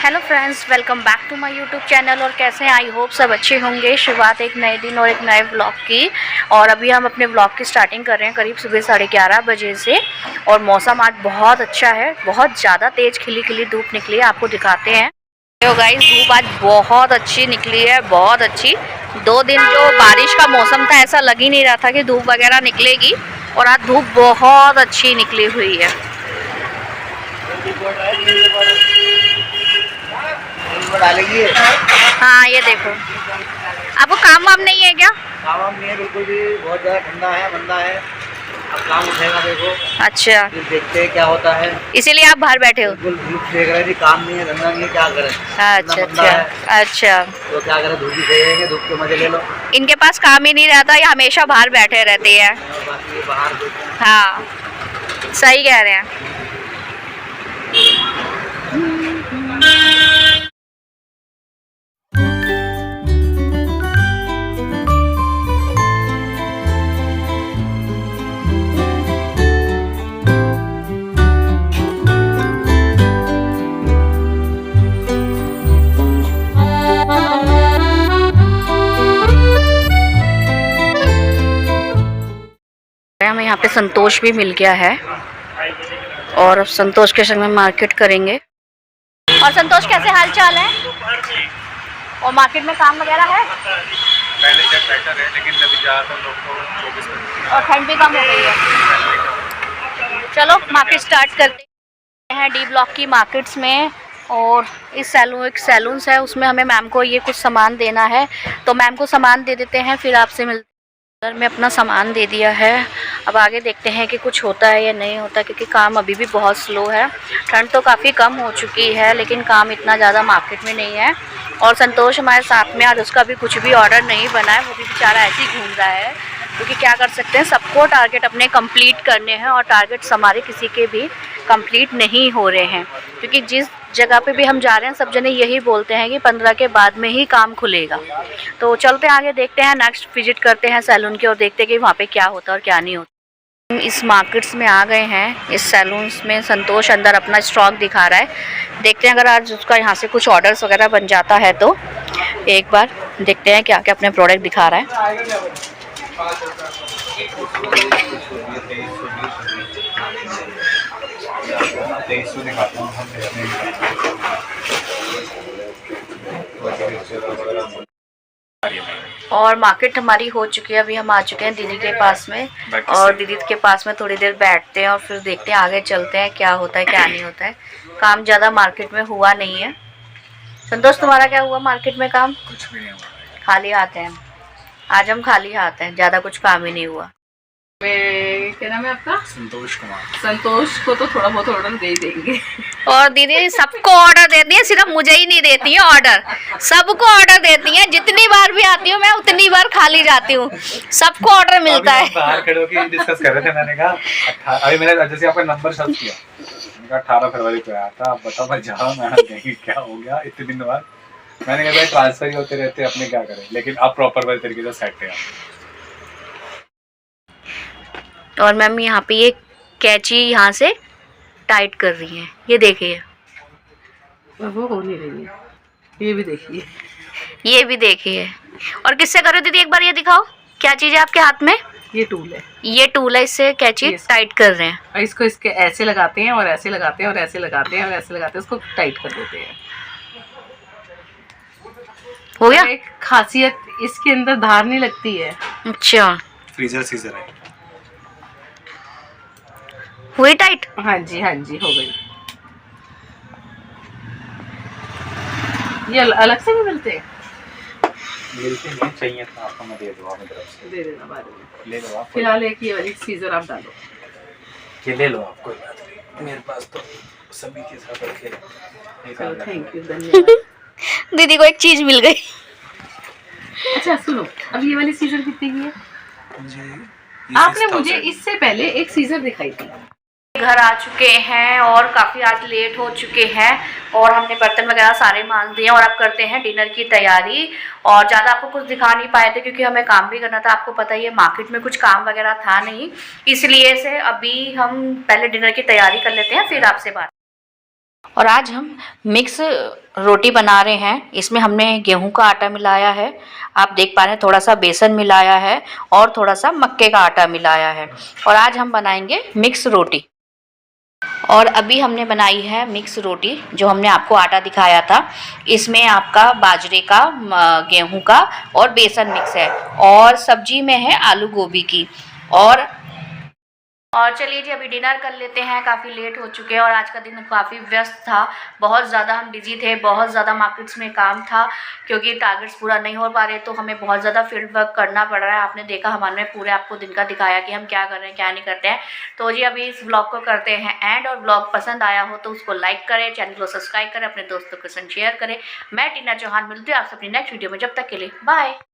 Hello friends, welcome back to my YouTube channel. और कैसे हैं? आई होप सब अच्छे होंगे। शुरुआत एक नए दिन और एक नए व्लॉग की। और अभी हम अपने व्लॉग की स्टार्टिंग कर रहे हैं करीब सुबह 11:30 बजे से। और मौसम आज बहुत अच्छा है, बहुत ज़्यादा तेज़ खिली खिली धूप निकली है, आपको दिखाते हैं। तो गाइस, धूप आज बहुत अच्छी निकली है, बहुत अच्छी। 2 दिन जो बारिश का मौसम था, ऐसा लग ही नहीं रहा था कि धूप वगैरह निकलेगी। और आज धूप बहुत अच्छी निकली हुई है। डालेंगे। हाँ, ये देखो। आपको काम वाम नहीं है क्या? काम वाम नहीं है बिल्कुल भी, बहुत ज़्यादा ठंडा है, मंदा है। अब काम उठेगा देखो। अच्छा, फिर देखते हैं क्या होता है। इसीलिए आप बाहर बैठे हो? बिल्कुल धूप देख रहे थे, काम नहीं है, धंधा नहीं है, क्या करें। अच्छा मंदा है अच्छा। तो क्या करें, धूप ही देखेंगे, धूप के मजे ले लो। इनके पास काम ही नहीं रहता, ये हमेशा बाहर बैठे रहते हैं। और बाकी ये बाहर देखते हैं। हाँ, सही कह रहे हैं। हमें यहाँ पे संतोष भी मिल गया है और अब संतोष के संग में मार्केट करेंगे। और संतोष, कैसे हाल चाल है? और मार्केट में काम वगैरह है? पहले से बेटर है, लेकिन अभी ज़्यादातर लोग को 24 और ठंड भी कम हो गई है। चलो मार्केट स्टार्ट करते हैं डी ब्लॉक की मार्केट्स में। और इस एक सैलून्स है, उसमें हमें मैम को ये कुछ सामान देना है, तो मैम को सामान दे देते हैं, फिर आपसे मिलते हैं। में अपना सामान दे दिया है, अब आगे देखते हैं कि कुछ होता है या नहीं होता, क्योंकि काम अभी भी बहुत स्लो है। ठंड तो काफ़ी कम हो चुकी है, लेकिन काम इतना ज़्यादा मार्केट में नहीं है। और संतोष हमारे साथ में, आज उसका भी कुछ भी ऑर्डर नहीं बना है, वो भी बेचारा ऐसे ही घूम रहा है। क्योंकि क्या कर सकते हैं, सबको टारगेट अपने कंप्लीट करने हैं और टारगेट्स हमारे किसी के भी कंप्लीट नहीं हो रहे हैं। क्योंकि जिस जगह पे भी हम जा रहे हैं, सब जने यही बोलते हैं कि 15 के बाद में ही काम खुलेगा। तो चलते हैं आगे, देखते हैं, नेक्स्ट विजिट करते हैं सैलून की और देखते हैं कि वहाँ पे क्या होता है और क्या नहीं होता। हम इस मार्केट्स में आ गए हैं, इस सैलून्स में। संतोष अंदर अपना स्टॉक दिखा रहा है। देखते हैं अगर आज उसका यहाँ से कुछ ऑर्डर्स वगैरह बन जाता है तो एक बार देखते हैं क्या क्या अपने प्रोडक्ट दिखा रहा है। और मार्केट हमारी हो चुकी है, अभी हम आ चुके हैं दीदी के पास में। और दीदी के पास में थोड़ी देर बैठते हैं और फिर देखते हैं आगे चलते हैं क्या होता है क्या नहीं होता है। काम ज़्यादा मार्केट में हुआ नहीं है। संतोष, तुम्हारा क्या हुआ मार्केट में काम? कुछ भी नहीं हुआ। खाली हाथ हैं आज हम, खाली हाथ हैं, ज़्यादा कुछ काम ही नहीं हुआ। क्या नाम है आपका? संतोष कुमार। संतोष को तो थोड़ा बहुत ऑर्डर दे देंगे। और दीदी सबको ऑर्डर देती है, सिर्फ मुझे ही नहीं देती है ऑर्डर, सबको ऑर्डर देती है। जितनी बार भी आती हूँ मैं, उतनी बार खाली जाती हूँ, सबको ऑर्डर मिलता है। बाहर खड़े होकर डिस्कस कर रहे थे, मैंने कहा अभी मैंने जैसे आपका नंबर सर्च किया, मैंने कहा 18 फरवरी को आया था, आप बताओ मैं जाऊँ, मैं क्या हो गया इतने दिन बाद। मैंने कहा भाई ट्रांसफर ही होते रहते, अपने क्या करें, लेकिन अब प्रॉपर वाले तरीके से सेट है। और मैम यहाँ पे ये कैंची यहाँ से टाइट कर रही है, ये देखिए। वो हो नहीं रही है, ये भी देखिए, ये भी देखिए। और किससे करो दीदी, एक बार ये दिखाओ, क्या चीज़ है आपके हाथ में? ये टूल है। ये टूल है, इससे कैंची टाइट कर रहे हैं। और इसको इसके ऐसे लगाते हैं और ऐसे लगाते हैं और ऐसे लगाते हैं और ऐसे लगाते हैं, इसको टाइट कर देते हैं। हो गया? एक खासियत, इसके अंदर धार नहीं लगती है। अच्छा, फ्रीजर सीजर है। हुई टाइट? हाँ जी हो गई। ये अलग से भी मिलते हैं? मिलते नहीं, चाहिए था आपको मैं दे दूँगा मेरी तरफ से। दे देना बाद में। ले लो आप। फिलहाल एक ये वाली सीजर आप डालो। ये ले लो आप, कोई बात नहीं, मेरे पास तो सभी के साथ रखे। चलो, थैंक यू, धन्यवाद। दीदी को एक चीज मिल गई। अच्छा सुनो, अब ये वाली सीजर कितने की है? मुझे आपने मुझे इससे पहले एक सीजर दिखाई थी। घर आ चुके हैं और काफ़ी आज लेट हो चुके हैं और हमने बर्तन वगैरह सारे मांज दिए और अब करते हैं डिनर की तैयारी। और ज़्यादा आपको कुछ दिखा नहीं पाए थे क्योंकि हमें काम भी करना था, आपको पता ही है मार्केट में कुछ काम वगैरह था नहीं, इसलिए से अभी हम पहले डिनर की तैयारी कर लेते हैं, फिर आपसे बात। और आज हम मिक्स रोटी बना रहे हैं। इसमें हमने गेहूं का आटा मिलाया है, आप देख पा रहे हैं, थोड़ा सा बेसन मिलाया है और थोड़ा सा मक्के का आटा मिलाया है। और आज हम बनाएंगे मिक्स रोटी। और अभी हमने बनाई है मिक्स रोटी, जो हमने आपको आटा दिखाया था। इसमें आपका बाजरे का, गेहूं का और बेसन मिक्स है, और सब्जी में है आलू गोभी की। और चलिए जी, अभी डिनर कर लेते हैं, काफ़ी लेट हो चुके हैं और आज का दिन काफ़ी व्यस्त था। बहुत ज़्यादा हम बिजी थे, बहुत ज़्यादा मार्केट्स में काम था, क्योंकि टारगेट्स पूरा नहीं हो पा रहे, तो हमें बहुत ज़्यादा फील्ड वर्क करना पड़ रहा है। आपने देखा, हमारे पूरे आपको दिन का दिखाया कि हम क्या कर रहे हैं, क्या नहीं करते हैं। तो जी अभी इस ब्लॉग को करते हैं एंड, और ब्लॉग पसंद आया हो तो उसको लाइक करें, चैनल को सब्सक्राइब करें, अपने दोस्तों के साथ शेयर करें। मैं टीना चौहान मिलती हूँ आपसे अपनी नेक्स्ट वीडियो में, जब तक के लिए बाय।